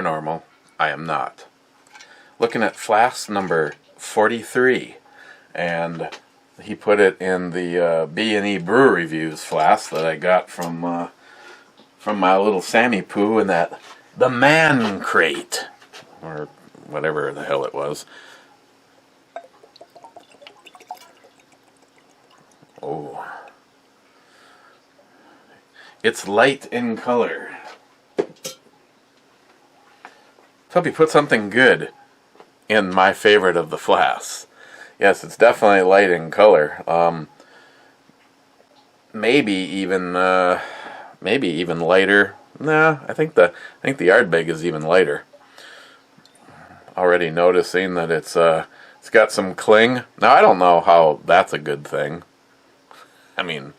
paranormal, I am not. Looking at Flask number 43, and he put it in the BandEBrewReviews flask that I got from my little Sammy Poo in that the man crate, or whatever the hell it was. Oh, it's light in color. Hope you put something good in my favorite of the flasks. Yes, it's definitely light in color. Maybe even lighter. Nah, I think the Ardbeg is even lighter. Already noticing that it's got some cling. Now I don't know how that's a good thing. I mean,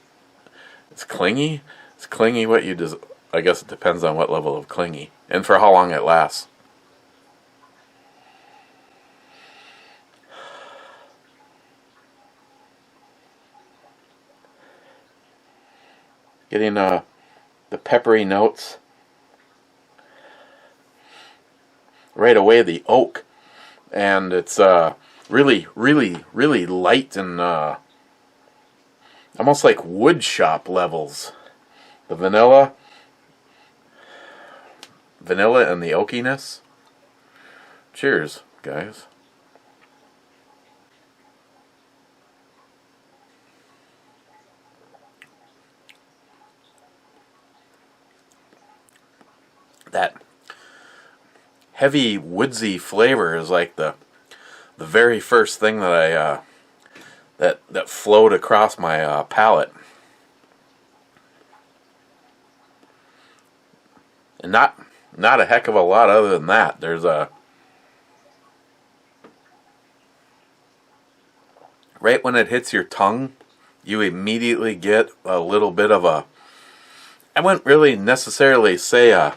it's clingy. It's clingy. What you just, I guess it depends on what level of clingy and for how long it lasts. Getting the peppery notes. Right away, the oak. And it's really, really, really light and almost like wood shop levels. The vanilla and the oakiness. Cheers, guys. That heavy woodsy flavor is like the very first thing that I that flowed across my palate, and not a heck of a lot other than that. There's right when it hits your tongue, you immediately get a little bit of a, I wouldn't really necessarily say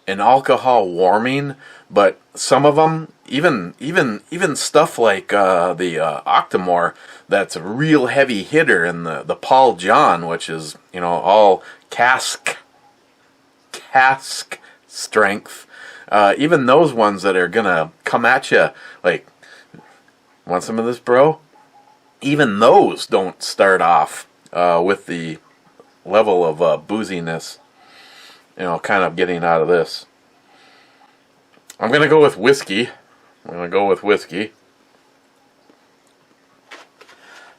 an alcohol warming, but some of them, even stuff like the Octomore, that's a real heavy hitter, and the Paul John, which is, you know, all cask strength. Even those ones that are gonna come at you like, want some of this, bro? Even those don't start off with the level of booziness, you know, kind of getting out of this. I'm going to go with whiskey.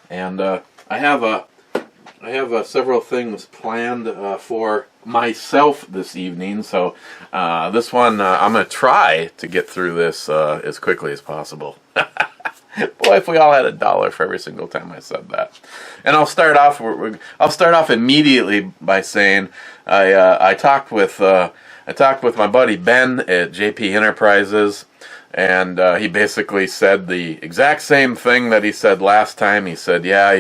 And I have several things planned for myself this evening. So this one, I'm going to try to get through this as quickly as possible. Boy, if we all had $1 for every single time I said that. And I'll start off immediately by saying I talked with my buddy Ben at JP Enterprises, and he basically said the exact same thing that he said last time. He said, "Yeah,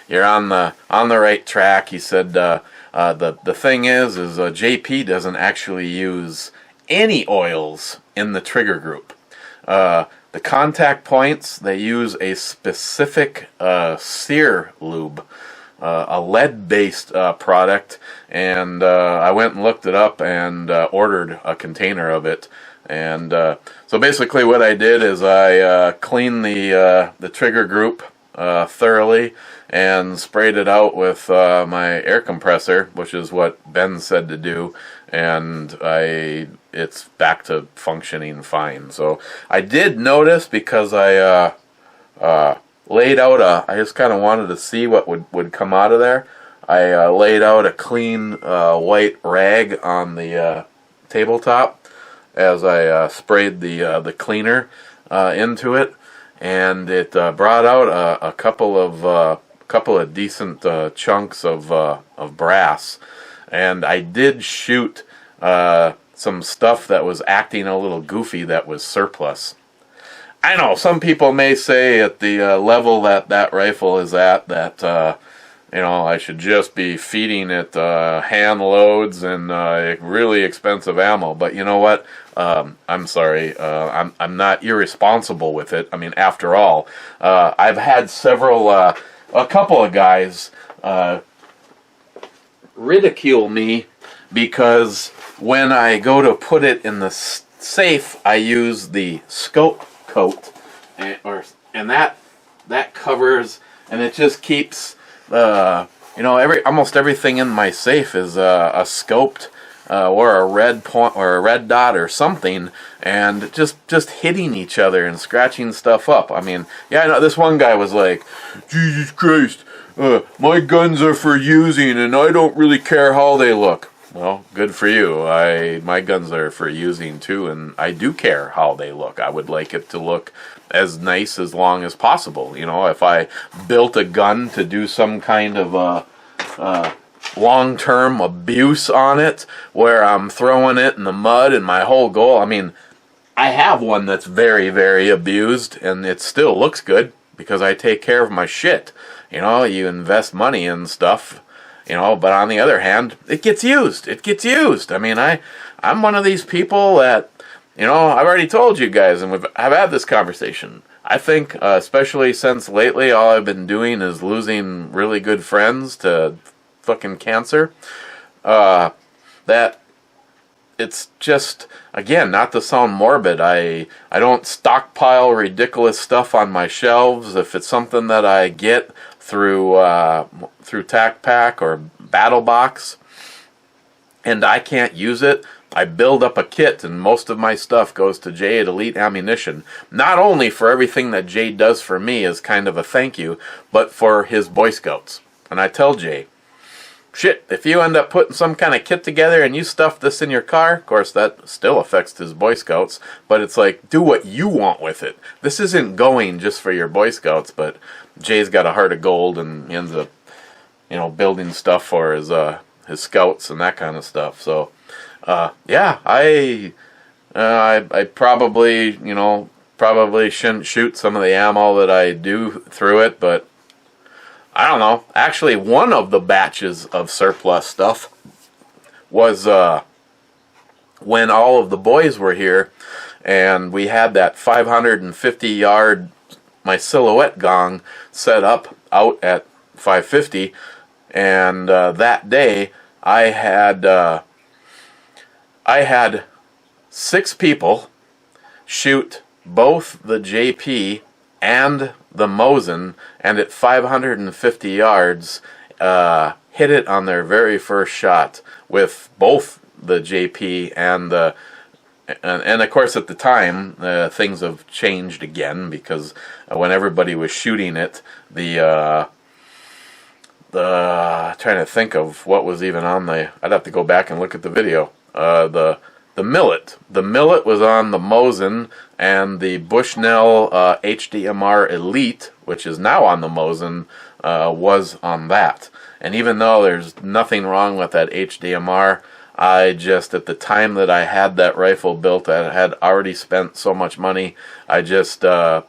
you're on the right track." He said the thing is JP doesn't actually use any oils in the trigger group. The contact points, they use a specific sear lube, a lead-based product, and I went and looked it up and ordered a container of it. And so basically what I did is I cleaned the trigger group thoroughly and sprayed it out with my air compressor, which is what Ben said to do, and it's back to functioning fine. So I did notice, because I laid out I just kind of wanted to see what would come out of there. I laid out a clean white rag on the tabletop as I sprayed the cleaner into it, and it brought out a couple of decent chunks of brass. And I did shoot some stuff that was acting a little goofy that was surplus. I know some people may say at the level that rifle is at, that I should just be feeding it hand loads and really expensive ammo. But you know what? I'm sorry. I'm not irresponsible with it. I mean, after all, I've had a couple of guys ridicule me because when I go to put it in the safe, I use the scope coat, and that covers, and it just keeps almost everything in my safe is a scoped or a red point or a red dot or something, and just hitting each other and scratching stuff up. I mean, yeah, I know this one guy was like, Jesus Christ, my guns are for using, and I don't really care how they look. Well, good for you. My guns are for using too, and I do care how they look. I would like it to look as nice as long as possible. You know, if I built a gun to do some kind of long-term abuse on it, where I'm throwing it in the mud, and my whole goal, I mean, I have one that's very, very abused, and it still looks good because I take care of my shit. You know, you invest money in stuff, you know, but on the other hand, it gets used. It gets used. I mean, I'm one of these people that, you know, I've already told you guys, and I've had this conversation. I think, especially since lately, all I've been doing is losing really good friends to fucking cancer. That it's just, again, not to sound morbid, I don't stockpile ridiculous stuff on my shelves. If it's something that I get through Tac Pack or Battle Box and I can't use it, I build up a kit, and most of my stuff goes to Jay at Elite Ammunition. Not only for everything that Jay does for me as kind of a thank you, but for his Boy Scouts. And I tell Jay, shit, if you end up putting some kind of kit together and you stuff this in your car, of course that still affects his Boy Scouts, but it's like, do what you want with it. This isn't going just for your Boy Scouts, but Jay's got a heart of gold, and he ends up, you know, building stuff for his scouts and that kind of stuff. So, yeah, I probably, you know, shouldn't shoot some of the ammo that I do through it, but I don't know. Actually, one of the batches of surplus stuff was when all of the boys were here, and we had that 550-yard, my silhouette gong set up out at 550, and that day I had 6 people shoot both the JP and the Mosin, and at 550 yards, hit it on their very first shot with both the JP and the, and of course at the time things have changed again, because when everybody was shooting it, the trying to think of what was even on I'd have to go back and look at the video. The millet was on the Mosin, and the Bushnell HDMR Elite, which is now on the Mosin, was on that. And even though there's nothing wrong with that HDMR, I just, at the time that I had that rifle built, I had already spent so much money, I just, I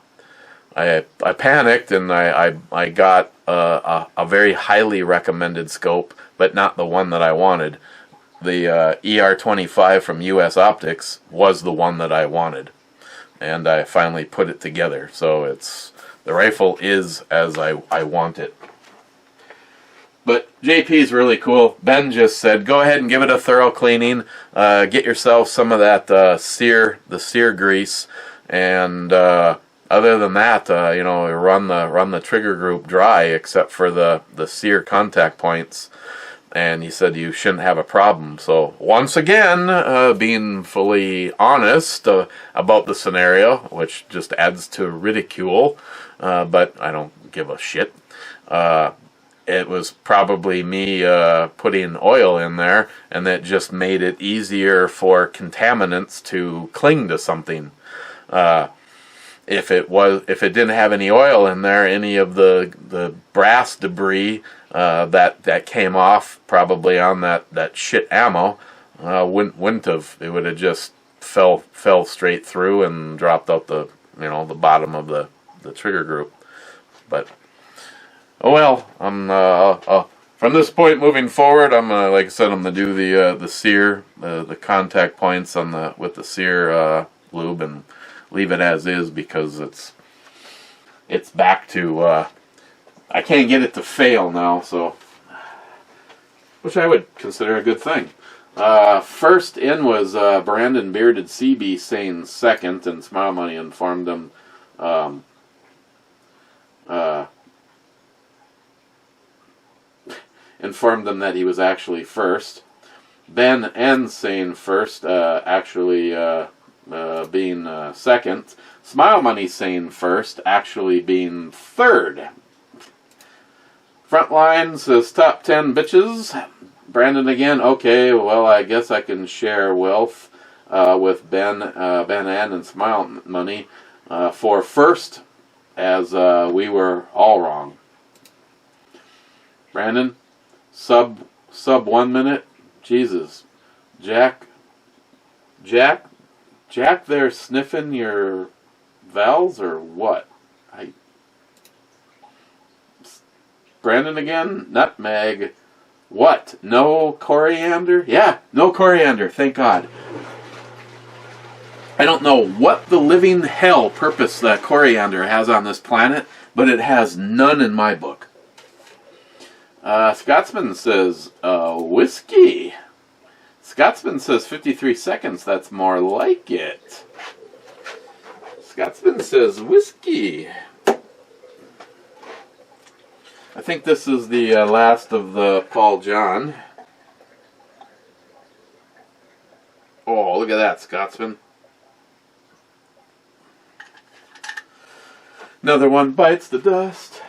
panicked, and I got a very highly recommended scope, but not the one that I wanted. The ER25 from US Optics was the one that I wanted, and I finally put it together. So the rifle is as I want it. But JP's really cool. Ben just said, go ahead and give it a thorough cleaning. Get yourself some of that sear grease, and other than that, you know, run the trigger group dry, except for the sear contact points. And he said you shouldn't have a problem. So once again, being fully honest about the scenario, which just adds to ridicule, but I don't give a shit. It was probably me putting oil in there, and that just made it easier for contaminants to cling to something. If it didn't have any oil in there, any of the brass debris that came off probably on that shit ammo wouldn't have. It would have just fell straight through and dropped out the bottom of the trigger group. But oh well, I'm from this point moving forward, I'm like I said, I'm gonna do the sear, the contact points on with the sear lube, and leave it as is, because it's back to I can't get it to fail now, so, which I would consider a good thing. First in was Brandon Bearded CB saying second, and Smile Money informed him that he was actually first. Ben N saying first, actually being second. Smile Money saying first, actually being third. Frontline says top 10 bitches. Brandon again, okay, well, I guess I can share wealth with Ben N and Smile Money for first, as we were all wrong. Brandon, sub 1 minute. Jesus, Jack, there sniffing your vowels or what? Brandon again, nutmeg. What? No coriander? Yeah, no coriander, thank God. I don't know what the living hell purpose that coriander has on this planet, but it has none in my book. Scotsman says, whiskey. Scotsman says 53 seconds, that's more like it. Scotsman says whiskey. I think this is the last of the Paul John. Oh, look at that, Scotsman. Another one bites the dust.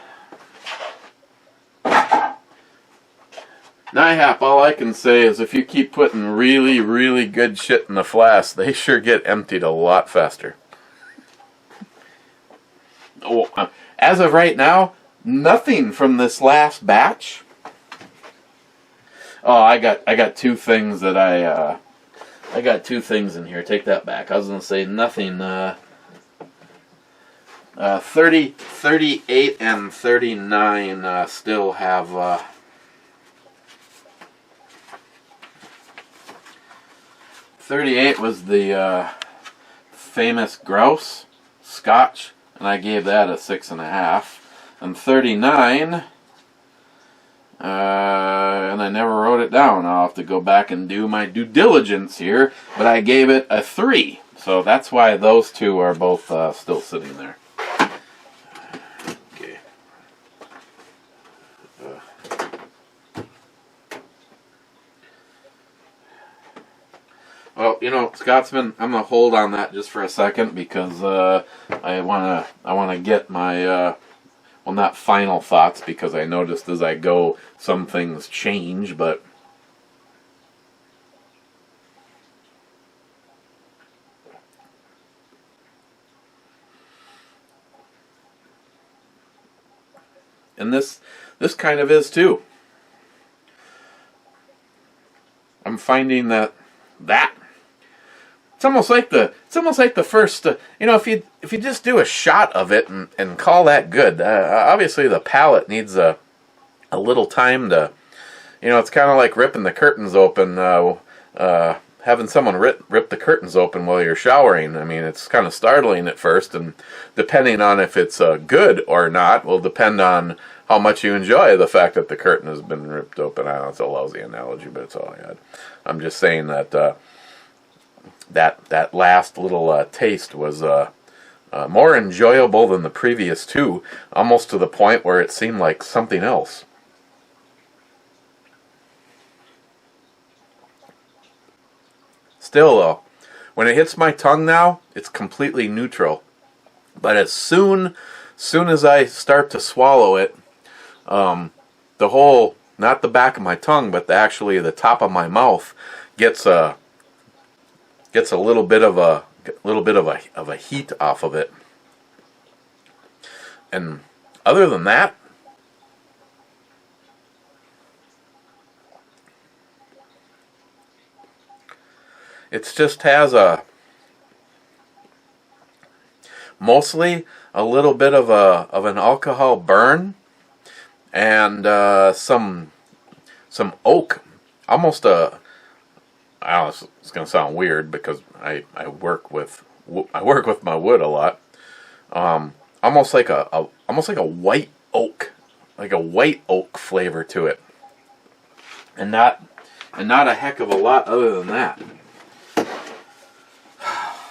NIHAP, all I can say is if you keep putting really, really good shit in the flask, they sure get emptied a lot faster. Oh, as of right now, nothing from this last batch. Oh, I got two things that I got two things in here. Take that back. I was gonna say nothing. 30, 38, and 39 still have. 38 was the famous grouse Scotch, and I gave that a 6.5. And 39, and I never wrote it down. I'll have to go back and do my due diligence here, but I gave it a 3. So that's why those two are both still sitting there. Okay. Well, you know, Scotsman, I'm gonna hold on that just for a second because I wanna get my well, not final thoughts, because I noticed as I go some things change, but and this kind of is too. I'm finding that it's almost like the first, you know, if you just do a shot of it and call that good. Obviously, the palate needs a little time to, you know, it's kind of like ripping the curtains open, having someone rip the curtains open while you're showering. I mean, it's kind of startling at first, and depending on if it's good or not will depend on how much you enjoy the fact that the curtain has been ripped open. I know it's a lousy analogy, but it's all I had. I'm just saying that. That last little taste was more enjoyable than the previous two, almost to the point where it seemed like something else. Still, though, when it hits my tongue now, it's completely neutral. But as soon as I start to swallow it, the whole, not the back of my tongue, but actually the top of my mouth gets a little bit of a heat off of it. And other than that, it just has mostly a little bit of an alcohol burn and some oak, almost a. I don't know, it's going to sound weird because I work with my wood a lot. Almost like a white oak, like a white oak flavor to it, and that and not a heck of a lot other than that.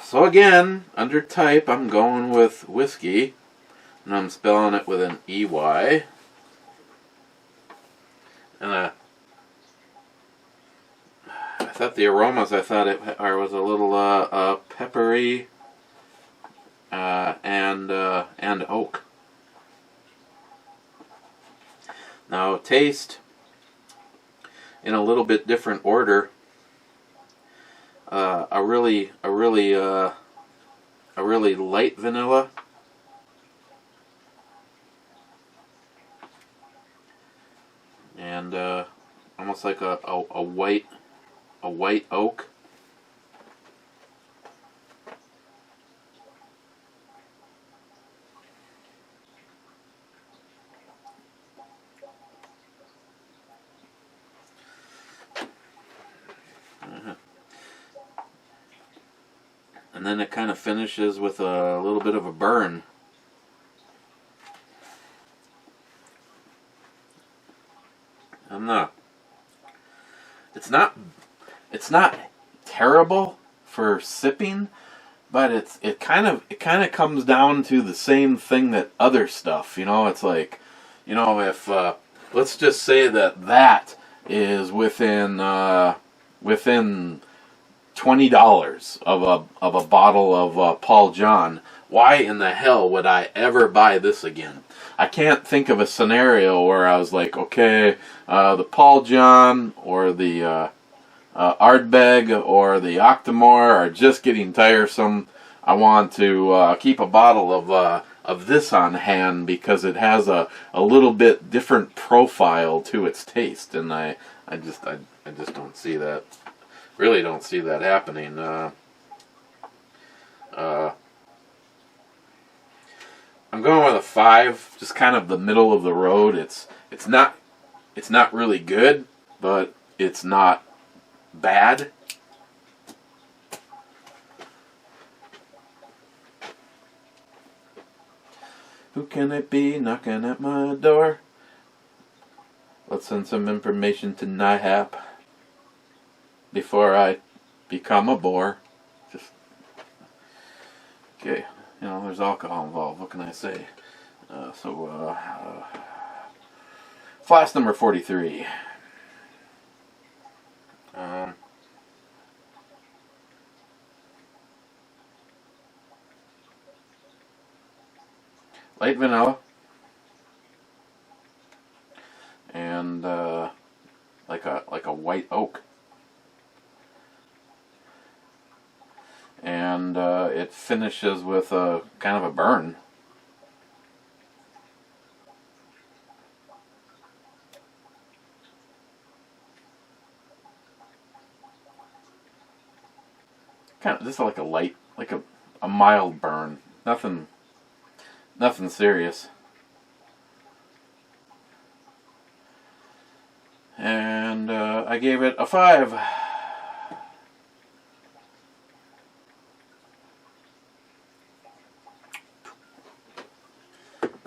So again, under type, I'm going with whiskey, and I'm spelling it with an EY. And I thought the aromas, I thought it was a little peppery and oak. Now taste in a little bit different order. A really light vanilla. And almost like a white oak. And then it kind of finishes with a little bit of a burn. It's not terrible for sipping, but it kind of comes down to the same thing that other stuff, you know. It's like, you know, if let's just say that is within $20 of a bottle of Paul John, why in the hell would I ever buy this again? I can't think of a scenario where I was like, okay, the Paul John or the Ardbeg or the Octomore are just getting tiresome. I want to keep a bottle of this on hand because it has a little bit different profile to its taste, and I just don't see that. Really don't see that happening. I'm going with a 5, just kind of the middle of the road. It's not really good, but it's not bad. Who can it be knocking at my door? Let's send some information to NIHAP before I become a bore. Just okay. You know, there's alcohol involved. What can I say? Flask number 43. Light vanilla. And like a white oak. And it finishes with a kind of a burn. Kind of just like a light, like a mild burn. Nothing serious. And I gave it a 5.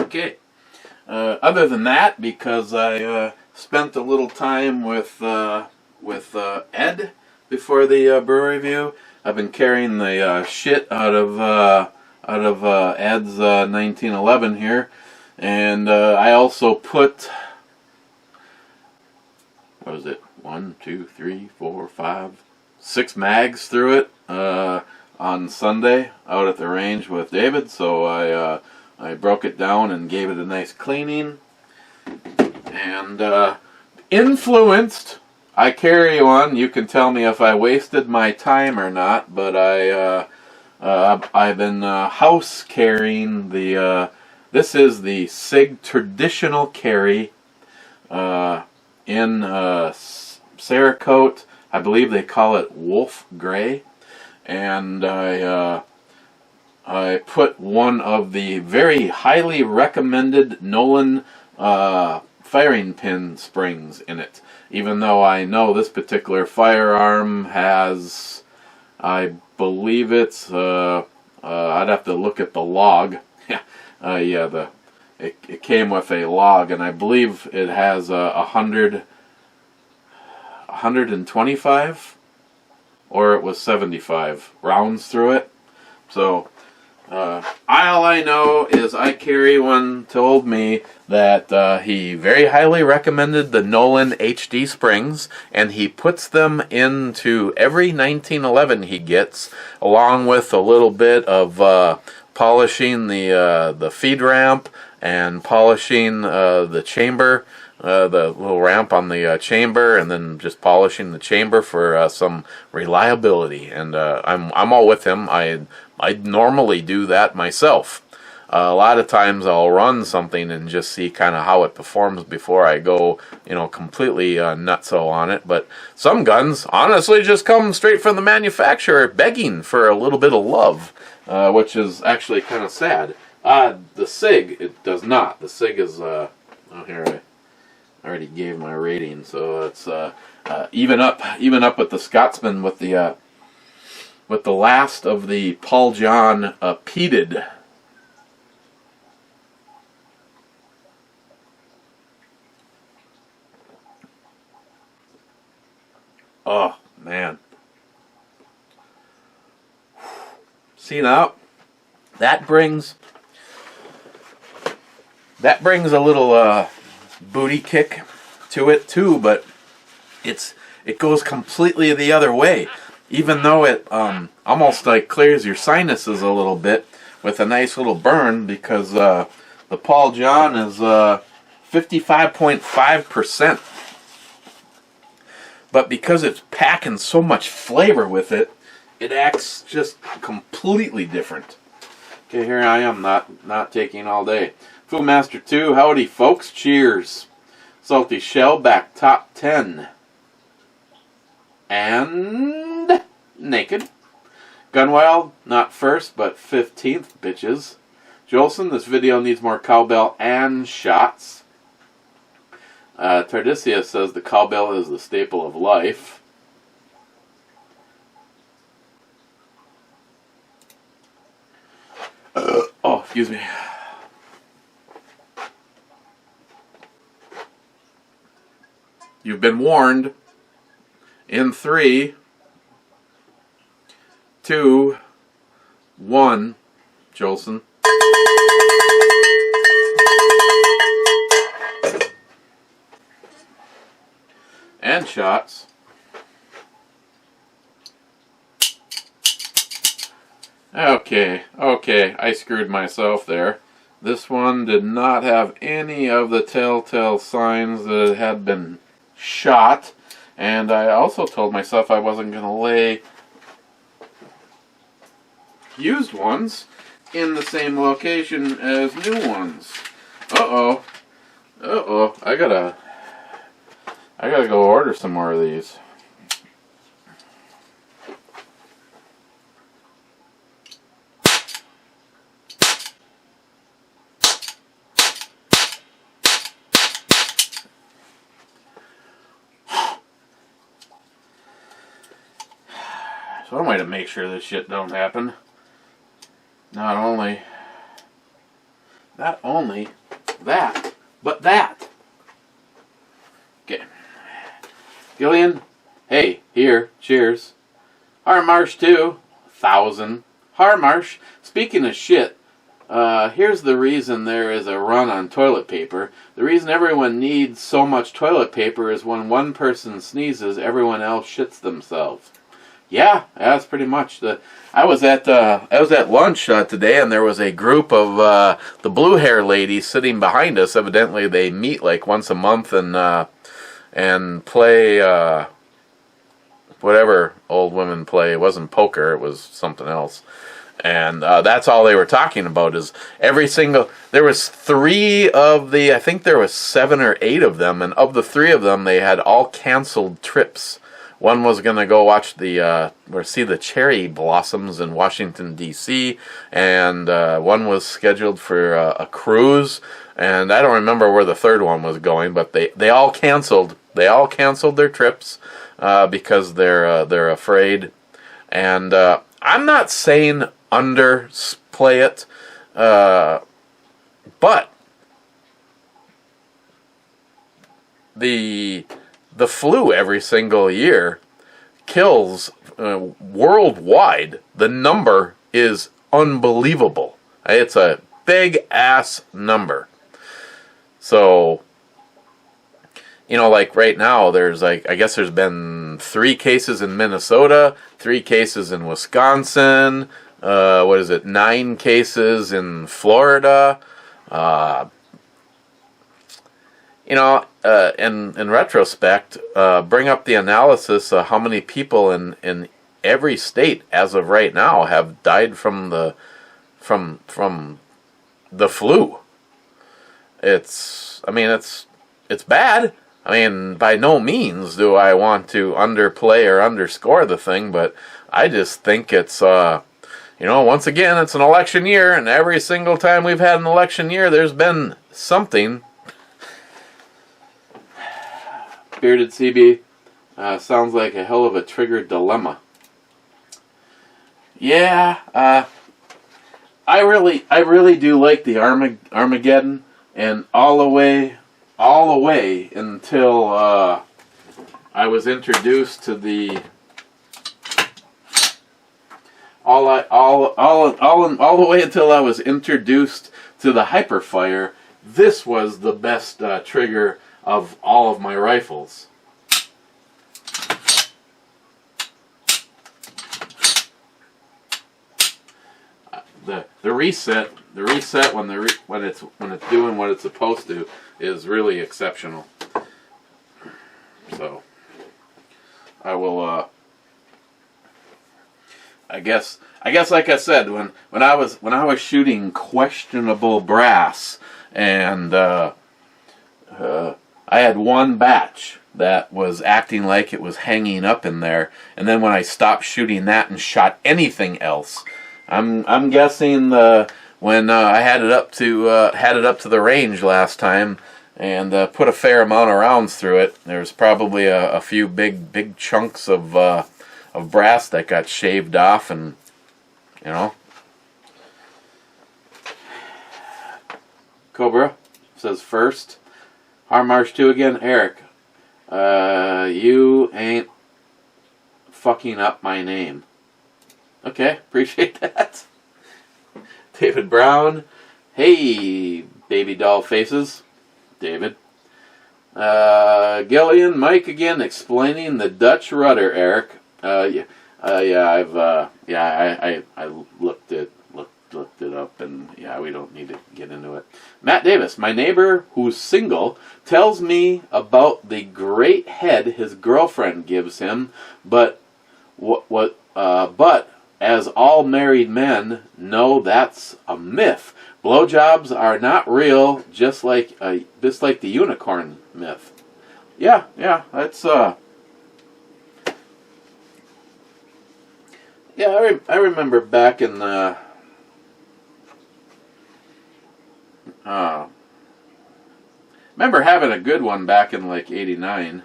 Okay. Other than that, because I spent a little time with Ed before the brew review, I've been carrying the shit out of Ed's 1911 here, and I also put, what was it? 1, 2, 3, 4, 5, 6 mags through it on Sunday out at the range with David. So I broke it down and gave it a nice cleaning. And influenced, I carry one. You can tell me if I wasted my time or not, but I've been house carrying the. This is the SIG traditional carry in Cerakote. I believe they call it Wolf Gray, and I put one of the very highly recommended Nolan firing pin springs in it. Even though I know this particular firearm has, I believe it's, I'd have to look at the log. Yeah, it came with a log, and I believe it has 100 125 or it was 75 rounds through it. So all I know is iCarry told me that he very highly recommended the Nolan HD springs, and he puts them into every 1911 he gets, along with a little bit of polishing the feed ramp and polishing the chamber, the little ramp on the chamber, and then just polishing the chamber for some reliability. And I'm all with him. I normally do that myself. A lot of times I'll run something and just see kind of how it performs before I go, completely nutso on it. But some guns honestly just come straight from the manufacturer begging for a little bit of love, which is actually kind of sad. The SIG, it does not. The SIG is, here I already gave my rating, so it's even up with the Scotsman with the last of the Paul John peated. Oh man! See now, that brings a little booty kick to it too, but it goes completely the other way. Even though it almost like clears your sinuses a little bit with a nice little burn, because the Paul John is 55.5%. But because it's packing so much flavor with it, it acts just completely different. Okay, here I am, not taking all day. Foodmaster 2, howdy folks, cheers. Salty Shellback top 10. And Naked. Gunwild, not first, but 15th, bitches. Jolson, this video needs more cowbell and shots. Tardicia says the cowbell is the staple of life. Oh, excuse me. You've been warned. In 3, 2, 1, Jolson. And shots. Okay, I screwed myself there. This one did not have any of the telltale signs that it had been shot. And I also told myself I wasn't going to lay used ones in the same location as new ones. Uh-oh. I gotta go order some more of these. So one way to make sure this shit don't happen. Not only that, but that. Okay. Gillian, hey, here, cheers. Harmarsh 2, 1,000. Harmarsh, speaking of shit, here's the reason there is a run on toilet paper. The reason everyone needs so much toilet paper is when one person sneezes, everyone else shits themselves. Yeah, that's pretty much the. I was at lunch today, and there was a group of the blue hair ladies sitting behind us. Evidently, they meet like once a month and play whatever old women play. It wasn't poker; it was something else. And that's all they were talking about is every single. There was 3 of the. I think there was 7 or 8 of them, and of the 3 of them, they had all canceled trips. One was going to go watch see the cherry blossoms in Washington, D.C., and one was scheduled for a cruise, and I don't remember where the third one was going, but they all canceled. They all canceled their trips because they're afraid. And I'm not saying underplay it, but the the flu every single year kills worldwide. The number is unbelievable. It's a big ass number. So, like right now, there's I guess there's been 3 cases in Minnesota, 3 cases in Wisconsin, 9 cases in Florida. In retrospect, bring up the analysis of how many people in every state as of right now have died from the flu. It's bad. I mean, by no means do I want to underplay or underscore the thing, but I just think it's once again, it's an election year, and every single time we've had an election year, there's been something. Bearded CB, sounds like a hell of a triggered dilemma. Yeah, I really do like the Armageddon, and all the way until I was introduced to the all the way until I was introduced to the Hyperfire. This was the best trigger of all of my rifles. The reset when it's doing what it's supposed to is really exceptional. So I will I guess like I said, when I was shooting questionable brass, and I had one batch that was acting like it was hanging up in there, and then when I stopped shooting that and shot anything else, I'm guessing when I had it up to the range last time and put a fair amount of rounds through it, there's probably a few big chunks of brass that got shaved off, and Cobra says first. Harm March 2 again, Eric. You ain't fucking up my name. Okay, appreciate that. David Brown. Hey, baby doll faces. David. Gillian, Mike again, explaining the Dutch rudder, Eric. I looked it up, and yeah, we don't need to get into it. Matt Davis, my neighbor who's single tells me about the great head his girlfriend gives him, but as all married men know, that's a myth. Blowjobs are not real, just like the unicorn myth. Yeah, that's Yeah, I remember back in the remember having a good one back in like '89.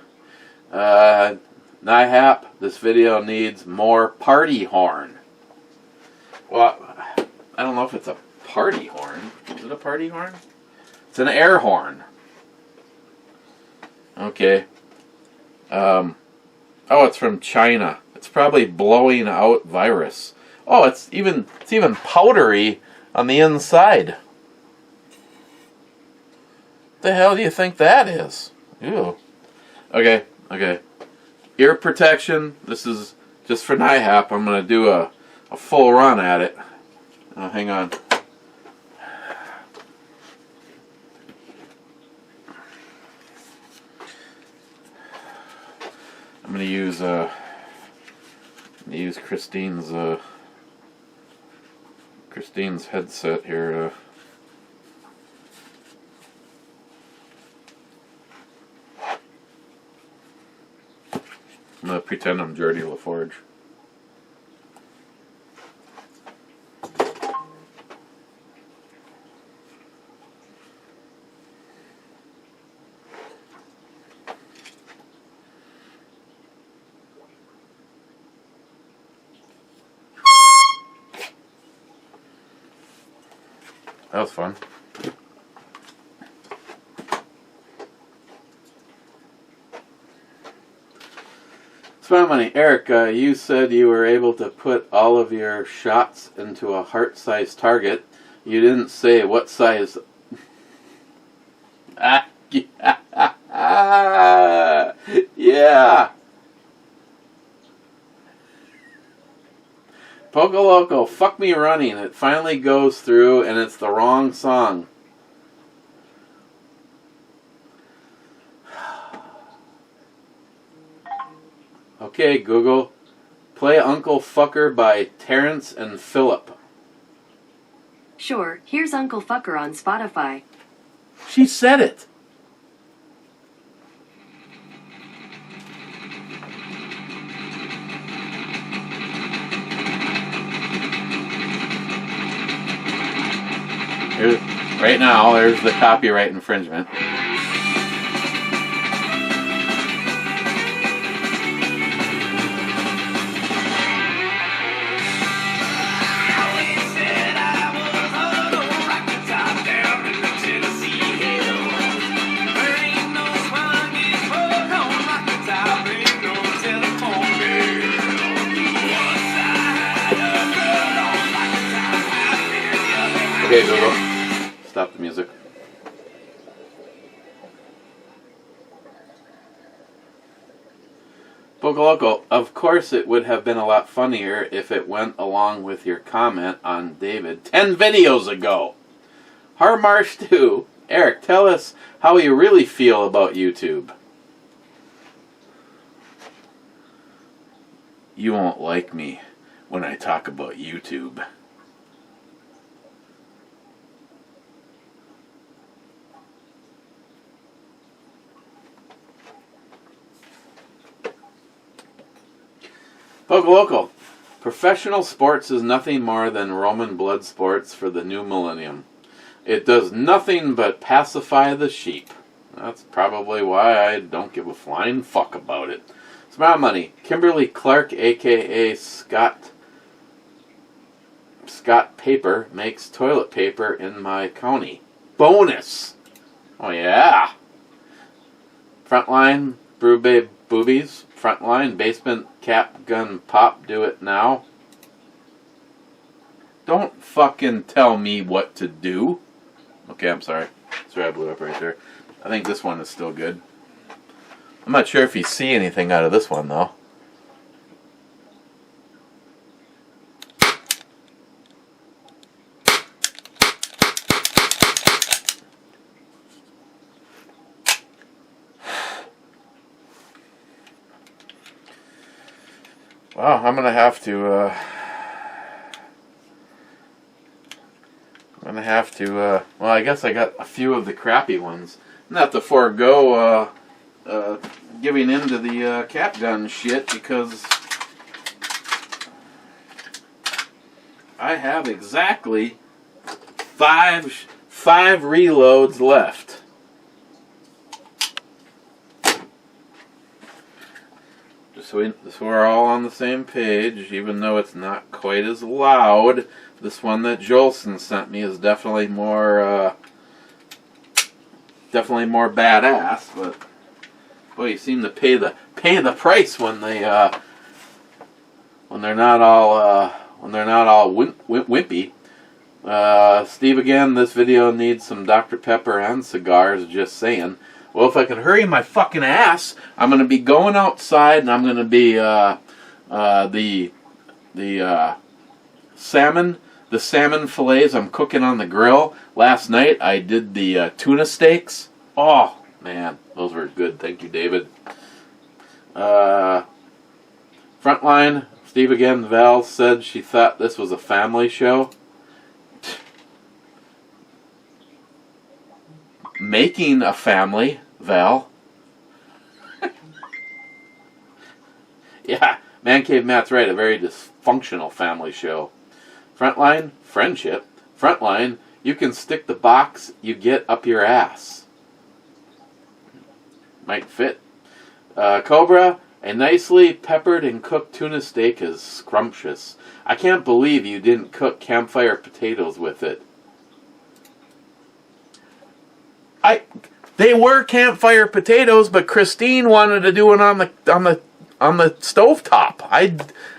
NIHAP, this video needs more party horn. Well, I don't know if it's a party horn. Is it a party horn? It's an air horn. Okay. Oh, it's from China. It's probably blowing out virus. Oh, it's even powdery on the inside. The hell do you think that is? Ew. Okay. Ear protection. This is just for NIHAP. I'm going to do a full run at it. Hang on. I'm going to use Christine's headset here. I'm going to pretend I'm Geordie LaForge. That was fun. Spend money. Eric, you said you were able to put all of your shots into a heart-sized target. You didn't say what size. Yeah. Poco Loco, fuck me running. It finally goes through and it's the wrong song. Okay, Google. Play Uncle Fucker by Terrence and Phillip. Sure, here's Uncle Fucker on Spotify. She said it. Right now, there's the copyright infringement. Okay, Google. Stop the music. Bogoloco, of course it would have been a lot funnier if it went along with your comment on David 10 videos ago. Harmarsh 2. Eric, tell us how you really feel about YouTube. You won't like me when I talk about YouTube. Local. Professional sports is nothing more than Roman blood sports for the new millennium. It does nothing but pacify the sheep. That's probably why I don't give a flying fuck about it. Smile money. Kimberly Clark, a.k.a. Scott Paper, makes toilet paper in my county. Bonus! Oh yeah! Frontline, Brew Babe Boobies. Frontline, basement, cap, gun, pop, do it now. Don't fucking tell me what to do. Okay, I'm sorry. Sorry I blew up right there. I think this one is still good. I'm not sure if you see anything out of this one, though. Wow, I'm gonna have to. Well, I guess I got a few of the crappy ones. I'm gonna have to forego giving into the cap gun shit because I have exactly five reloads left. So we're all on the same page, even though it's not quite as loud. This one that Jolson sent me is definitely more badass. But boy, you seem to pay the price when they're not all wimpy. Steve again. This video needs some Dr. Pepper and cigars. Just saying. Well, if I could hurry my fucking ass, I'm going to be going outside and I'm going to be the salmon fillets I'm cooking on the grill. Last night I did the tuna steaks. Oh, man, those were good. Thank you, David. Frontline, Steve again, Val said she thought this was a family show. Making a family, Val. Yeah, Man Cave Matt's right, a very dysfunctional family show. Frontline, friendship. Frontline, you can stick the box you get up your ass. Might fit. Cobra, a nicely peppered and cooked tuna steak is scrumptious. I can't believe you didn't cook campfire potatoes with it. They were campfire potatoes, but Christine wanted to do it on the stovetop.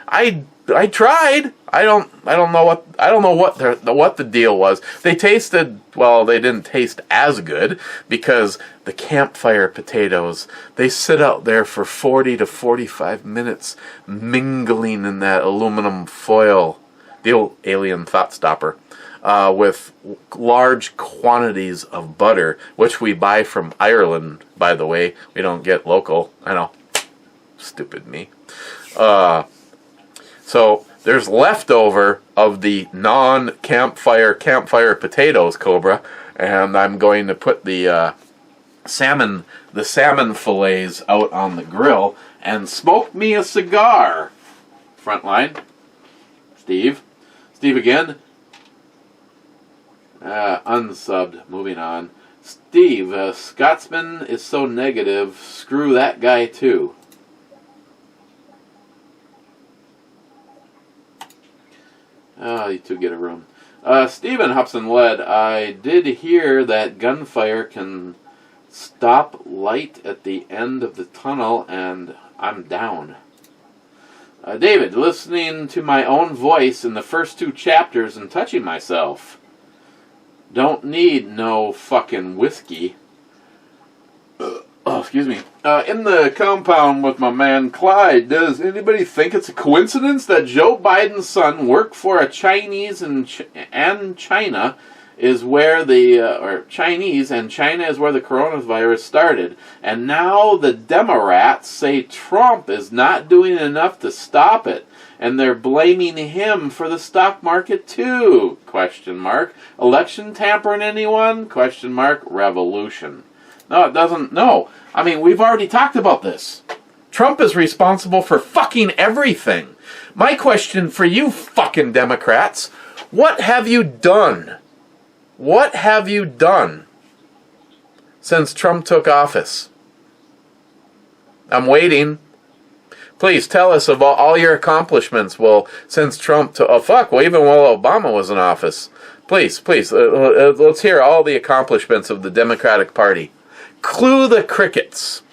I tried. I don't know what the deal was. They tasted, well, they didn't taste as good because the campfire potatoes, they sit out there for 40 to 45 minutes mingling in that aluminum foil, the old alien thought stopper, with large quantities of butter, which we buy from Ireland, by the way. We don't get local. I know. Stupid me. So there's leftover of the non-campfire potatoes, Cobra, and I'm going to put the salmon fillets out on the grill and smoke me a cigar. Frontline, Steve again. Unsubbed. Moving on. Steve, Scotsman is so negative. Screw that guy too. Oh, you two get a room. Stephen Hobson led. I did hear that gunfire can stop light at the end of the tunnel, and I'm down. David, listening to my own voice in the first 2 chapters and touching myself. Don't need no fucking whiskey. Oh, excuse me. In the compound with my man Clyde, does anybody think it's a coincidence that Joe Biden's son worked for a Chinese and China is where China is where the coronavirus started, and now the Democrats say Trump is not doing enough to stop it, and they're blaming him for the stock market too? Question mark. Election tampering anyone? Question mark. Revolution. No, it doesn't. No. I mean, we've already talked about this. Trump is responsible for fucking everything. My question for you fucking Democrats, what have you done? What have you done since Trump took office? I'm waiting. Please tell us of all your accomplishments. Well, since Trump took... Oh, fuck. Well, even while Obama was in office. Please, let's hear all the accomplishments of the Democratic Party. Clue the crickets.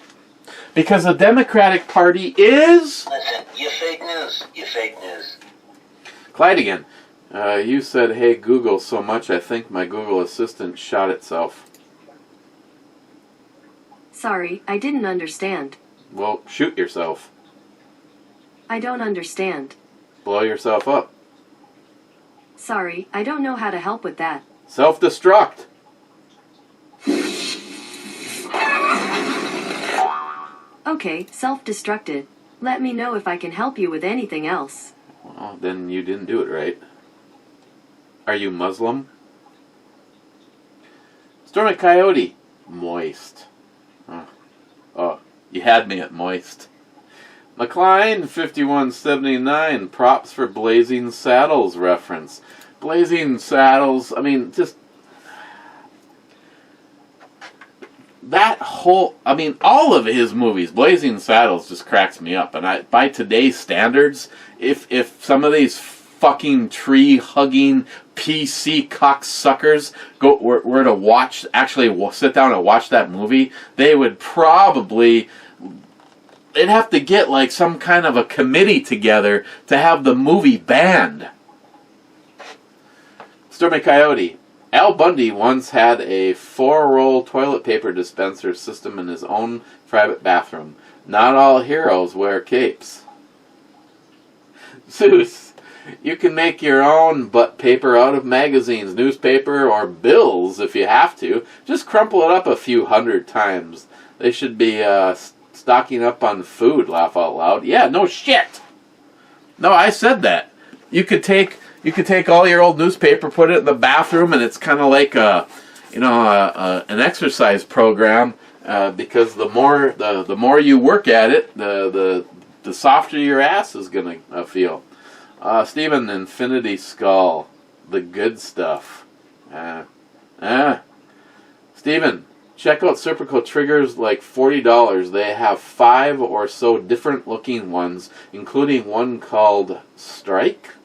Because the Democratic Party is... Listen, you fake news. You fake news. Clyde again. You said, hey, Google, so much I think my Google Assistant shot itself. Sorry, I didn't understand. Well, shoot yourself. I don't understand. Blow yourself up. Sorry, I don't know how to help with that. Self-destruct. Okay, self-destructed. Let me know if I can help you with anything else. Well, then you didn't do it right. Are you Muslim? Stormy Coyote. Moist. Oh, you had me at moist. McLean 5179. Props for Blazing Saddles reference. Blazing Saddles, I mean, just... that whole... I mean, all of his movies, Blazing Saddles just cracks me up. And by today's standards, if some of these fucking tree-hugging PC cocksuckers were to watch, actually sit down and watch that movie, they would probably... they'd have to get like some kind of a committee together to have the movie banned. Stormy Coyote. Al Bundy once had a 4-roll toilet paper dispenser system in his own private bathroom. Not all heroes wear capes. Zeus. You can make your own butt paper out of magazines, newspaper, or bills if you have to. Just crumple it up a few 100 times. They should be stocking up on food, laugh out loud. Yeah, no shit. No, I said that. You could take all your old newspaper, put it in the bathroom, and it's kind of like an exercise program. Because the more you work at it, the softer your ass is gonna feel. Stephen, Infinity Skull, the good stuff. Stephen, check out Serpico Triggers, like $40. They have 5 or so different looking ones, including one called Strike.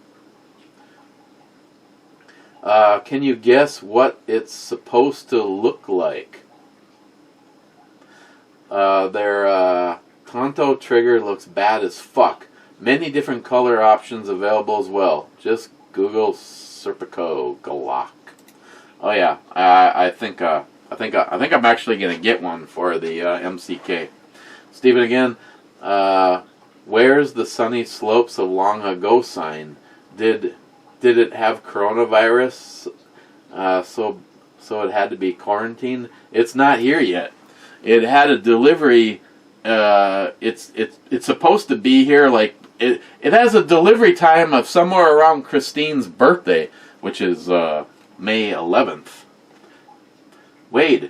Can you guess what it's supposed to look like? They're Tonto trigger looks bad as fuck. Many different color options available as well. Just Google Serpico Glock. Oh yeah, I think I'm actually gonna get one for the MCK. Steven again. Where's the sunny slopes of long ago sign? Did it have coronavirus? So it had to be quarantined. It's not here yet. It had a delivery. It's supposed to be here. Like it has a delivery time of somewhere around Christine's birthday, which is May 11th. Wade,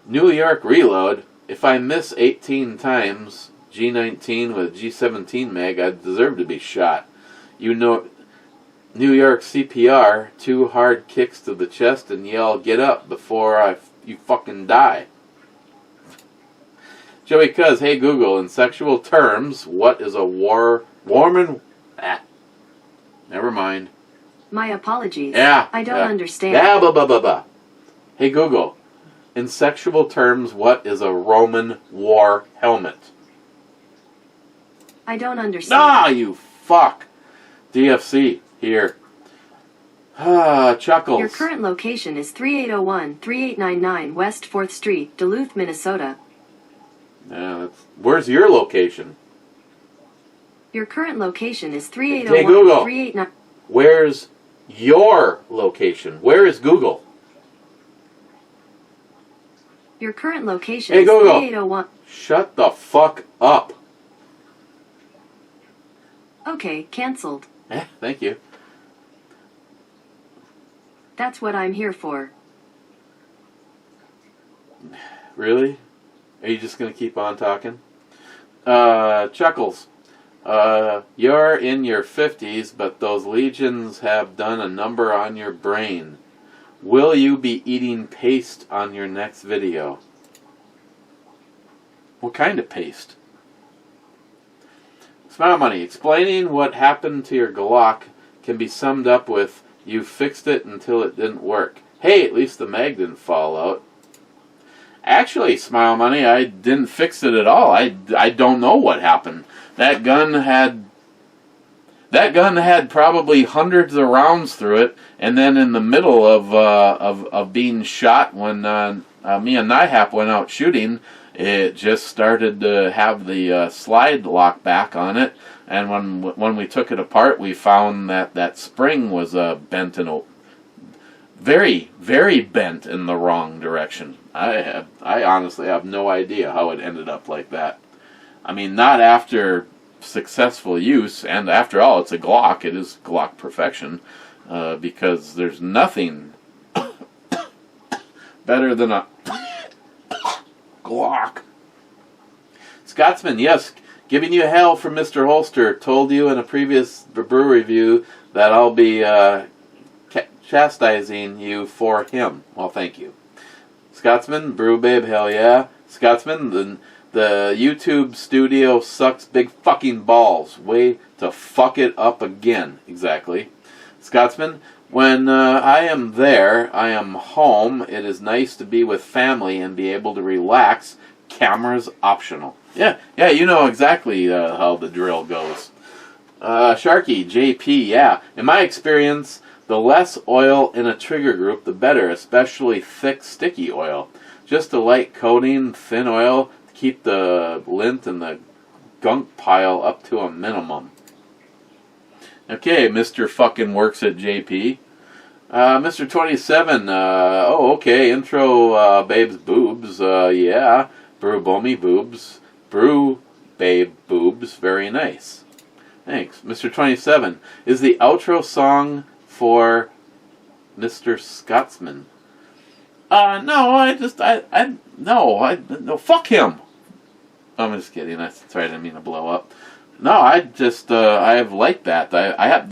New York reload. If I miss 18 times G19 with G17 mag, I deserve to be shot. You know, New York CPR, 2 hard kicks to the chest and yell, "Get up before you fucking die." Joey Cuz, hey Google, in sexual terms, what is a warman? Never mind. My apologies. Yeah. I don't understand. Yeah, blah, blah, blah, blah. Hey Google, in sexual terms, what is a Roman war helmet? I don't understand. Ah, you fuck. DFC, here. Chuckles. Your current location is 3801-3899 West 4th Street, Duluth, Minnesota. Yeah, where's your location? Your current location is Hey Google, 3801-389. where's your location? Where is Google? Your current location Hey is Google, 3801. shut the fuck up. Okay, cancelled. Thank you. That's what I'm here for. Really? Are you just going to keep on talking? Chuckles. You're in your 50s, but those legions have done a number on your brain. Will you be eating paste on your next video? What kind of paste? Smile Money. Explaining what happened to your Glock can be summed up with, you fixed it until it didn't work. Hey, at least the mag didn't fall out. Actually, Smile Money, I didn't fix it at all. I don't know what happened. That gun had probably hundreds of rounds through it, and then in the middle of being shot, when me and Nihap went out shooting, it just started to have the slide lock back on it, and when we took it apart, we found that spring was bent in very, very bent in the wrong direction. I honestly have no idea how it ended up like that. I mean, not after successful use, and after all, it's a Glock. It is Glock perfection, because there's nothing better than a Glock. Scotsman, yes, giving you hell from Mr. Holster. Told you in a previous brew review that I'll be chastising you for him. Well, thank you. Scotsman, Brew Babe, hell yeah. Scotsman, the YouTube studio sucks big fucking balls. Way to fuck it up again. Exactly. Scotsman, when I am there, I am home. It is nice to be with family and be able to relax. Cameras optional. Yeah, you know exactly how the drill goes. Sharky, JP, yeah. In my experience, the less oil in a trigger group, the better, especially thick, sticky oil. Just a light coating, thin oil, to keep the lint and the gunk pile up to a minimum. Okay, Mr. fucking works at JP. Mr. 27, okay, intro, babes boobs, yeah. Brew Bomi boobs. Brew babe boobs, very nice. Thanks. Mr. 27, is the outro song for Mr. Scotsman? No, no, fuck him. I'm just kidding. Sorry, I didn't mean to blow up. No, I have liked that. I have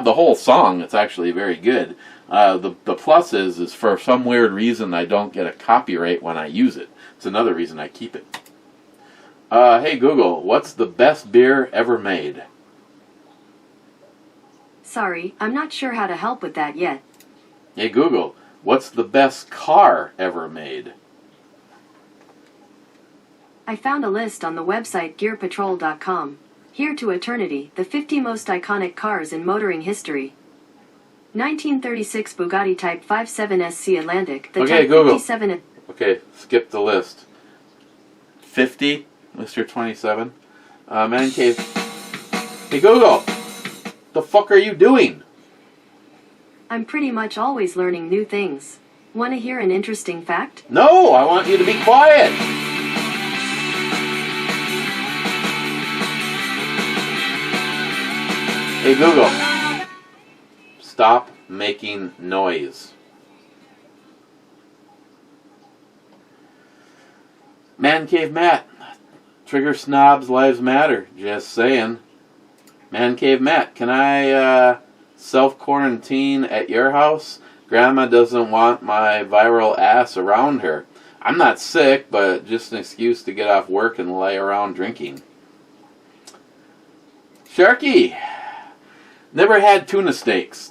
the whole song. It's actually very good. The plus is for some weird reason I don't get a copyright when I use it. It's another reason I keep it. Hey Google, what's the best beer ever made? Sorry, I'm not sure how to help with that yet. Hey Google, what's the best car ever made? I found a list on the website gearpatrol.com. Here to eternity, the 50 most iconic cars in motoring history. 1936 Bugatti Type 57 SC Atlantic. The Okay, Type Google. 57. Okay, skip the list. 50, Mr. 27. Man Cave. Hey, Google! The fuck are you doing? I'm pretty much always learning new things. Want to hear an interesting fact? No, I want you to be quiet. Hey, Google. Stop making noise. Man Cave Matt. Trigger snobs lives matter. Just saying. Man Cave Matt, can I self-quarantine at your house? Grandma doesn't want my viral ass around her. I'm not sick, but just an excuse to get off work and lay around drinking. Sharky. Never had tuna steaks.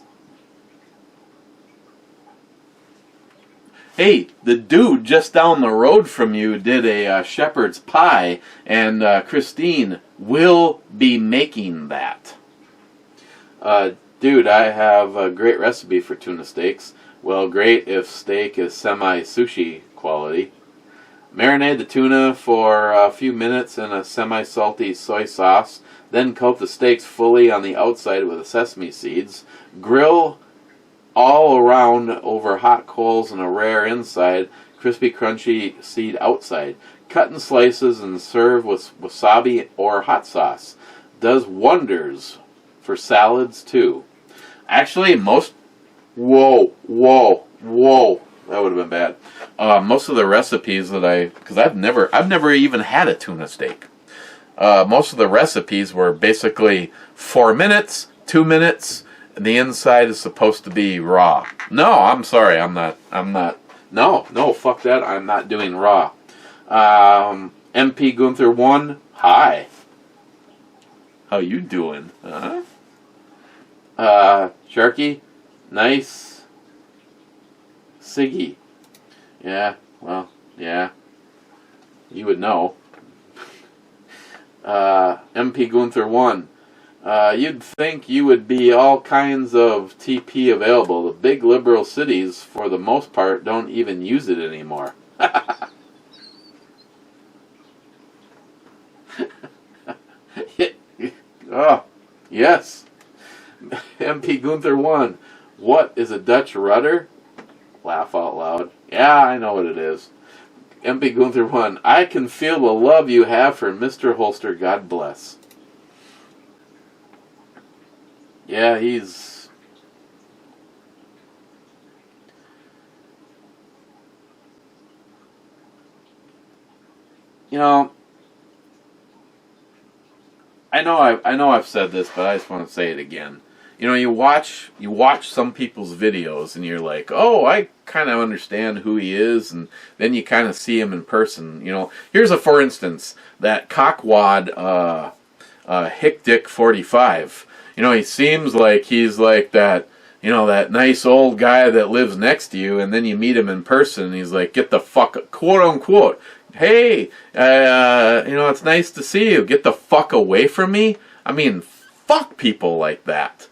Hey, the dude just down the road from you did a shepherd's pie, and Christine will be making that. Dude, I have a great recipe for tuna steaks. Well, great if steak is semi-sushi quality. Marinate the tuna for a few minutes in a semi-salty soy sauce. Then coat the steaks fully on the outside with sesame seeds. Grill all around over hot coals and a rare inside, crispy crunchy seed outside. Cut in slices and serve with wasabi or hot sauce. Does wonders for salads too. Actually, whoa, that would have been bad. Most of the recipes that because I've never even had a tuna steak. Most of the recipes were basically 4 minutes, 2 minutes, and the inside is supposed to be raw. No, I'm sorry, I'm not, no, fuck that, I'm not doing raw. MP Gunther 1, hi. How you doing? Huh? Sharky, nice. Siggy. Yeah, well, yeah. You would know. MP Gunther 1. You'd think you would be all kinds of TP available. The big liberal cities, for the most part, don't even use it anymore. Oh, yes. MP Gunther 1. What is a Dutch rudder? Laugh out loud. Yeah, I know what it is. MP Gunther 1. I can feel the love you have for Mr. Holster. God bless. Yeah, he's... You know, I know I've said this, but I just want to say it again. You know, you watch some people's videos and you're like, oh, I kind of understand who he is, and then you kind of see him in person. You know, here's a for instance, that cockwad Hick Dick 45. You know, he seems like he's like that, you know, that nice old guy that lives next to you, and then you meet him in person and he's like, get the fuck, quote unquote, hey, you know, it's nice to see you, get the fuck away from me. I mean, fuck people like that.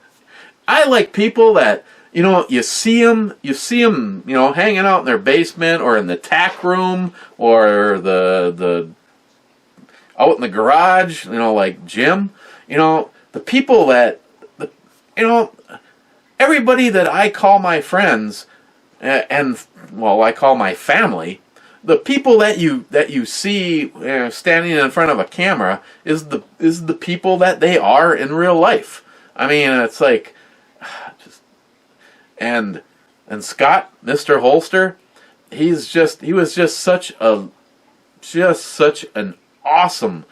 I like people that, you know, you see them, you know, hanging out in their basement or in the tack room or the out in the garage, you know, like Jim. You know, the people that, you know, everybody that I call my friends, and, well, I call my family, the people that you see standing in front of a camera is the people that they are in real life. I mean, it's like, and Scott, Mr. Holster, he was just such an awesome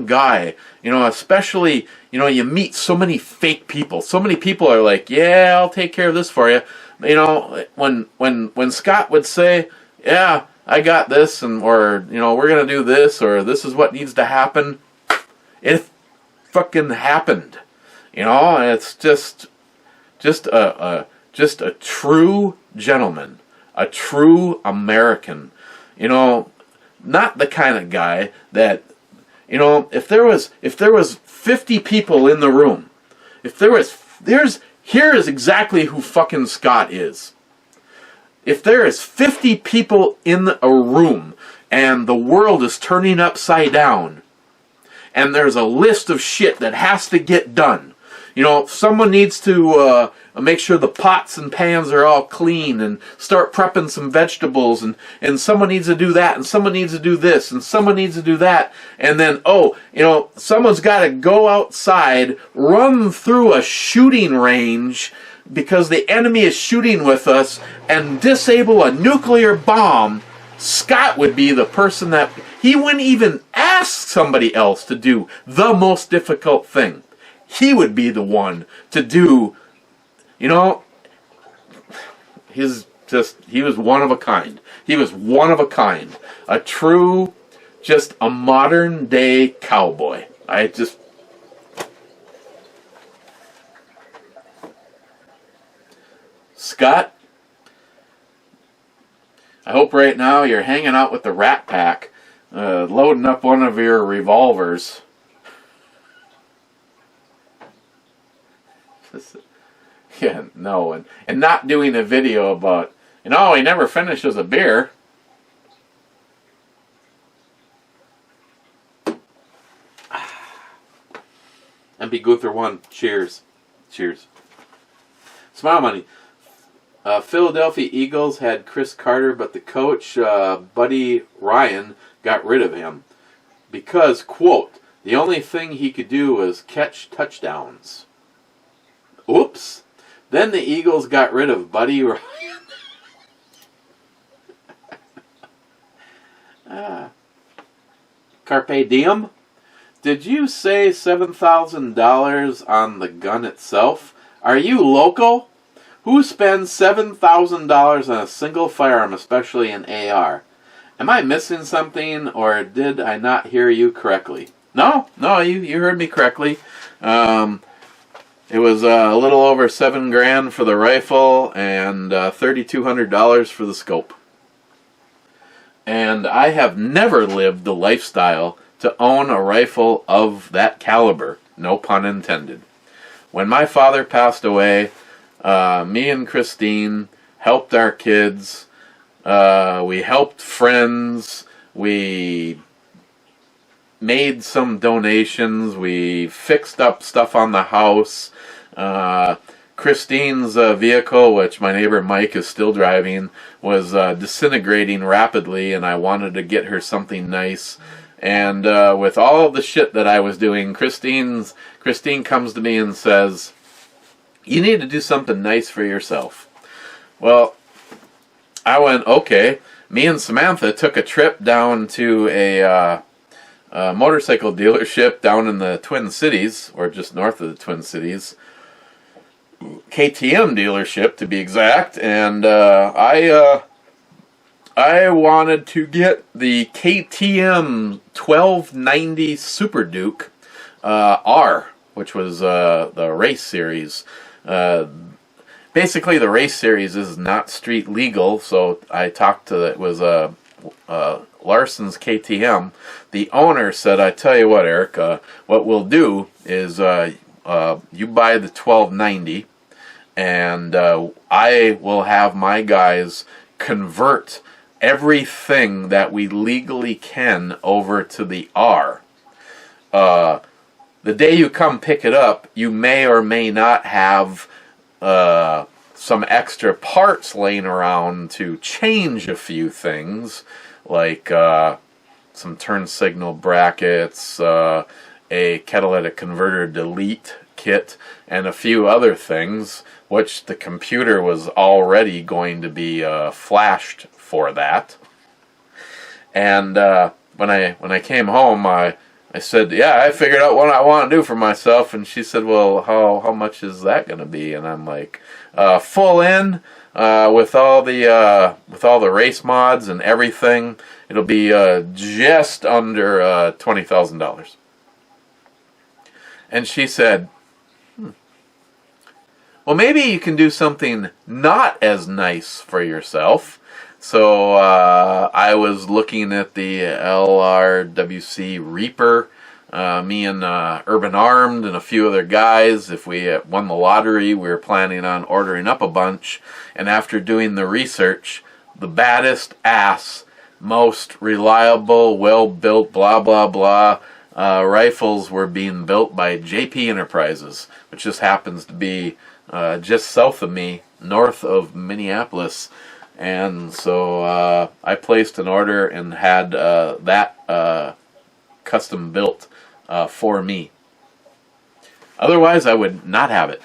guy. You know, especially, you know, you meet so many fake people. So many people are like, yeah, I'll take care of this for you. You know, when Scott would say, yeah, I got this, or, you know, we're gonna do this, or this is what needs to happen, it fucking happened. You know, and it's just a true gentleman, a true American. You know, not the kind of guy that, you know, if there was 50 people in the room, here is exactly who fucking Scott is. If there is 50 people in a room and the world is turning upside down and there's a list of shit that has to get done, you know, someone needs to make sure the pots and pans are all clean and start prepping some vegetables, and someone needs to do that, and someone needs to do this, and someone needs to do that, and then, oh, you know, someone's got to go outside, run through a shooting range because the enemy is shooting with us, and disable a nuclear bomb. Scott would be the person that, he wouldn't even ask somebody else to do the most difficult thing. He would be the one to do, you know, he was one of a kind. He was one of a kind. A true, just a modern day cowboy. Scott, I hope right now you're hanging out with the Rat Pack, loading up one of your revolvers. Yeah, no, and not doing a video about, you know, he never finishes a beer. MP Guther 1, cheers. Cheers. Smile money. Philadelphia Eagles had Chris Carter, but the coach, Buddy Ryan, got rid of him because, quote, the only thing he could do was catch touchdowns. Oops. Then the Eagles got rid of Buddy Ryan. Carpe diem? Did you say $7,000 on the gun itself? Are you local? Who spends $7,000 on a single firearm, especially an AR? Am I missing something, or did I not hear you correctly? No, you heard me correctly. It was a little over $7,000 for the rifle and $3,200 for the scope. And I have never lived the lifestyle to own a rifle of that caliber. No pun intended. When my father passed away, me and Christine helped our kids. We helped friends. We made some donations. We fixed up stuff on the house. Christine's vehicle, which my neighbor Mike is still driving, was disintegrating rapidly, and I wanted to get her something nice. And with all of the shit that I was doing, Christine comes to me and says, "You need to do something nice for yourself." Well, I went, okay. Me and Samantha took a trip down to a motorcycle dealership down in the Twin Cities, or just north of the Twin Cities. KTM dealership, to be exact. And I wanted to get the KTM 1290 Super Duke R, which was the race series. Basically, the race series is not street legal, so I talked to, it was Larson's KTM. The owner said, I tell you what, Eric, what we'll do is you buy the 1290, and I will have my guys convert everything that we legally can over to the R. The day you come pick it up, you may or may not have some extra parts laying around to change a few things, like some turn signal brackets, a catalytic converter delete kit, and a few other things, which the computer was already going to be flashed for that. And when I came home, I said, yeah, I figured out what I want to do for myself. And she said, well, how much is that going to be? And I'm like, full in, with all the race mods and everything, it'll be just under $20,000. And she said, well, maybe you can do something not as nice for yourself. So I was looking at the LRWC Reaper. Me and Urban Armed and a few other guys, if we won the lottery, we were planning on ordering up a bunch. And after doing the research, the baddest ass, most reliable, well-built, blah, blah, blah, rifles were being built by JP Enterprises, which just happens to be just south of me, north of Minneapolis. And so I placed an order and had that custom built for me. Otherwise, I would not have it.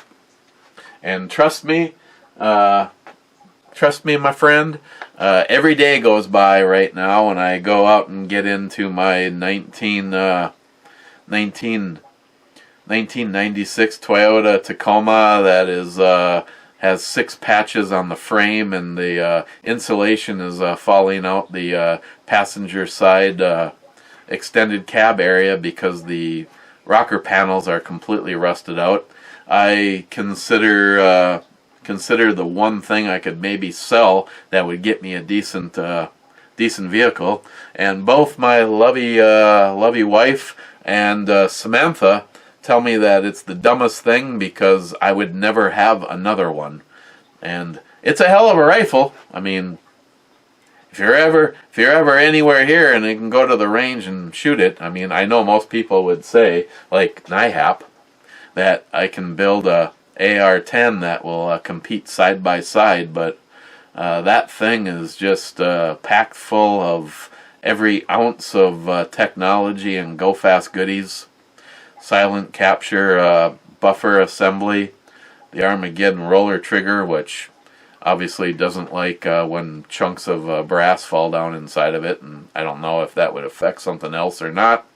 And trust me, my friend, every day goes by right now when I go out and get into my 1996 Toyota Tacoma that is has 6 patches on the frame, and the insulation is falling out the passenger side extended cab area because the rocker panels are completely rusted out. I consider the one thing I could maybe sell that would get me a decent vehicle. And both my lovey wife and Samantha tell me that it's the dumbest thing because I would never have another one. And it's a hell of a rifle. I mean, if you're ever anywhere here and you can go to the range and shoot it, I mean, I know most people would say, like NIHAP, that I can build a AR-10 that will compete side by side, but that thing is just packed full of every ounce of technology and go fast goodies. Silent capture, buffer assembly, the Armageddon roller trigger, which obviously doesn't like when chunks of brass fall down inside of it, and I don't know if that would affect something else or not.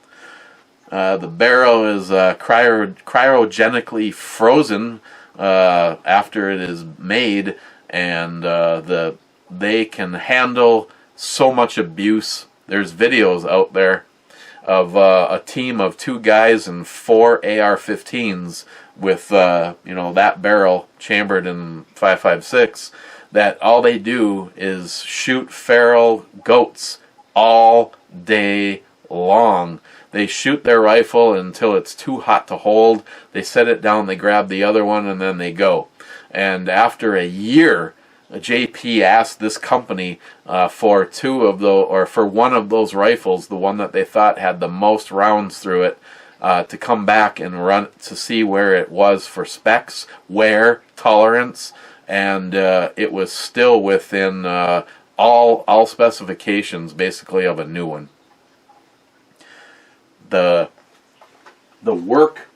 The barrel is cryogenically frozen after it is made, and they can handle so much abuse. There's videos out there of a team of 2 guys and 4 AR-15s with that barrel chambered in 5.56, that all they do is shoot feral goats all day long. They shoot their rifle until it's too hot to hold. They set it down, they grab the other one, and then they go. And after a year, JP asked this company for one of those rifles, the one that they thought had the most rounds through it, to come back and run to see where it was for specs, wear, tolerance, and it was still within all specifications, basically, of a new one. The work,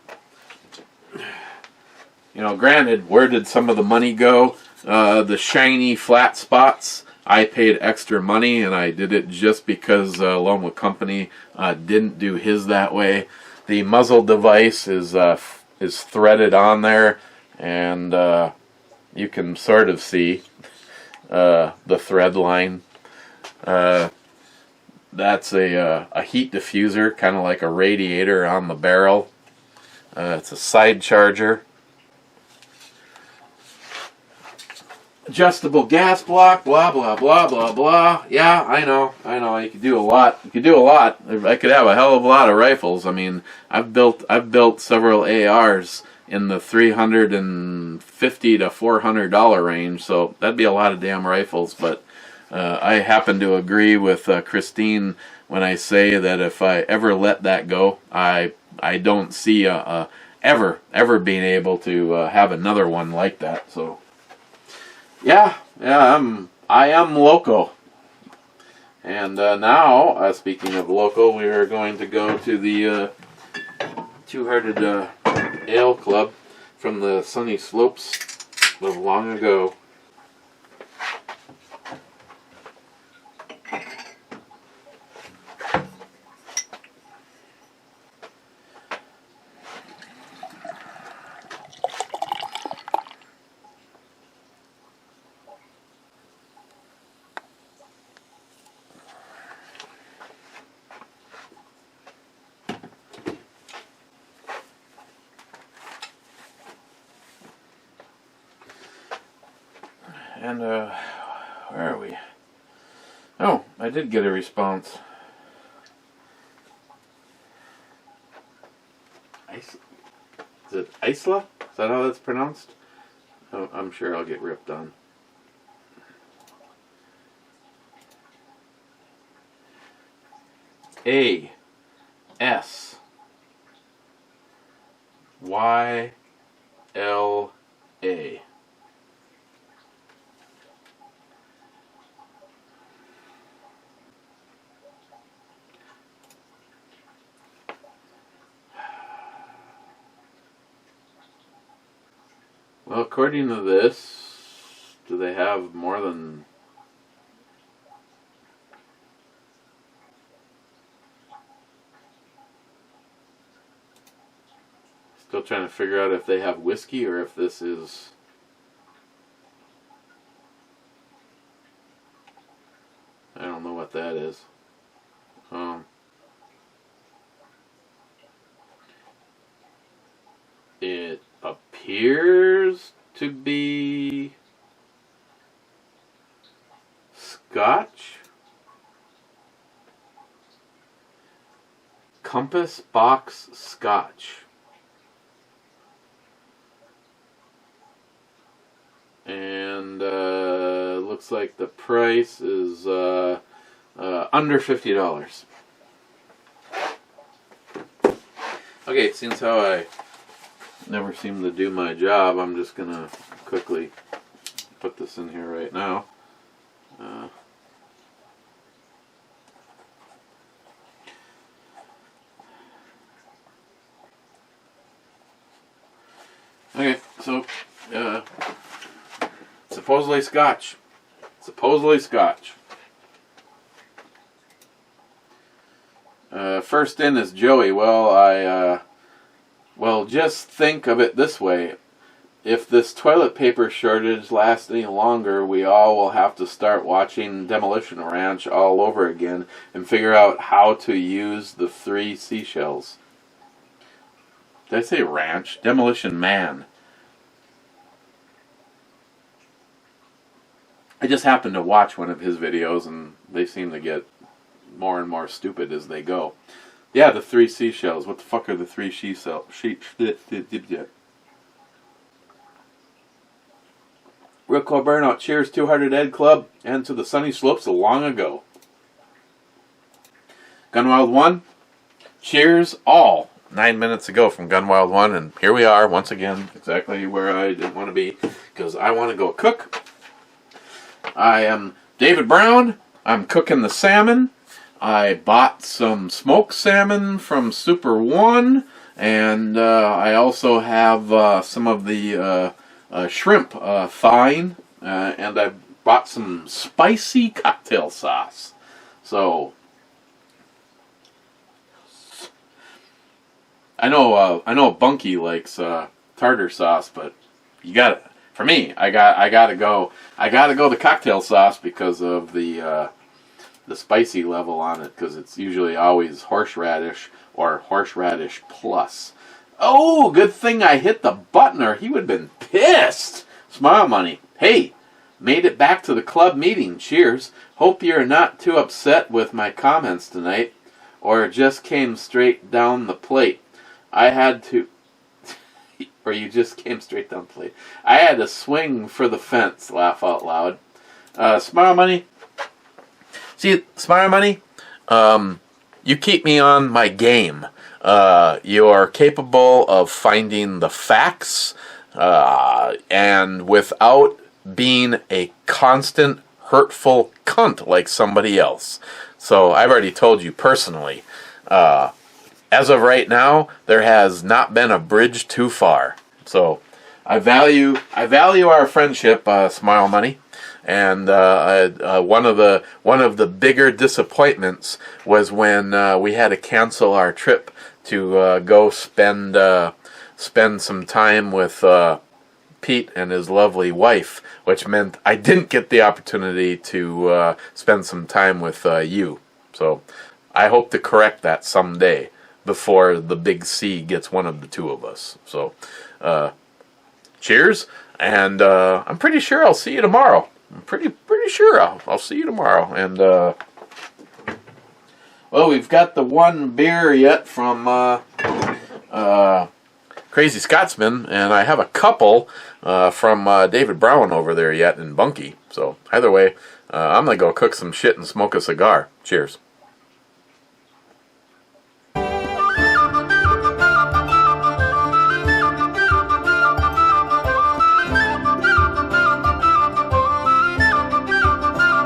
granted, where did some of the money go? The shiny flat spots, I paid extra money, and I did it just because Loma Company didn't do his that way. The muzzle device is threaded on there, and you can sort of see the thread line. That's a heat diffuser, kind of like a radiator on the barrel. It's a side charger. Adjustable gas block, blah, blah, blah, blah, blah. Yeah, I know. You could do a lot. I could have a hell of a lot of rifles. I mean, I've built several ARs in the $350 to $400 range, so that'd be a lot of damn rifles. But I happen to agree with Christine when I say that if I ever let that go, I don't see ever being able to have another one like that. So. Yeah, I am loco. And now, speaking of loco, we are going to go to the Two-Hearted Ale Club from the sunny slopes of long ago. And where are we? Oh, I did get a response. Is it Asyla? Is that how that's pronounced? Oh, I'm sure I'll get ripped on. A S Y L A. Well, according to this, do they have more than... Still trying to figure out if they have whiskey or if this is... I don't know what that is. It appears to be Scotch. Compass Box Scotch. And looks like the price is under $50. Okay, since how I never seem to do my job, I'm just gonna quickly put this in here right now. Okay, so supposedly Scotch. Supposedly Scotch. First in is Joey. Well, just think of it this way. If this toilet paper shortage lasts any longer, we all will have to start watching Demolition Ranch all over again and figure out how to use the 3 seashells. Did I say ranch? Demolition Man. I just happened to watch one of his videos and they seem to get more and more stupid as they go. Yeah, the 3 seashells. What the fuck are the 3 seashells? Real cool burnout. Cheers, 200 Ed Club, and to the sunny slopes of long ago. Gunwild 1. Cheers, all. 9 minutes ago from Gunwild 1, and here we are once again, exactly where I didn't want to be, because I want to go cook. I am David Brown. I'm cooking the salmon. I bought some smoked salmon from Super One, and I also have some of the shrimp fine, and I bought some spicy cocktail sauce. So I know Bunky likes tartar sauce, but you got it. For me, I gotta go the cocktail sauce because of the spicy level on it, because it's usually always horseradish or horseradish plus. Oh, good thing I hit the button or he would have been pissed. Smile Money. Hey, made it back to the club meeting. Cheers. Hope you're not too upset with my comments tonight, or just came straight down the plate. I had to... or you just came straight down the plate. I had to swing for the fence. Laugh out loud. Smile Money. See, Smile Money, you keep me on my game. You are capable of finding the facts, and without being a constant, hurtful cunt like somebody else. So I've already told you personally, as of right now, there has not been a bridge too far. So I value our friendship, Smile Money. And one of the bigger disappointments was when we had to cancel our trip to go spend some time with Pete and his lovely wife, which meant I didn't get the opportunity to spend some time with you. So I hope to correct that someday before the big C gets one of the two of us. So cheers, and I'm pretty sure I'll see you tomorrow. I'm pretty sure I'll see you tomorrow. And well, we've got the one beer yet from Crazy Scotsman, and I have a couple from David Brown over there yet in Bunkie. So either way, I'm gonna go cook some shit and smoke a cigar. Cheers.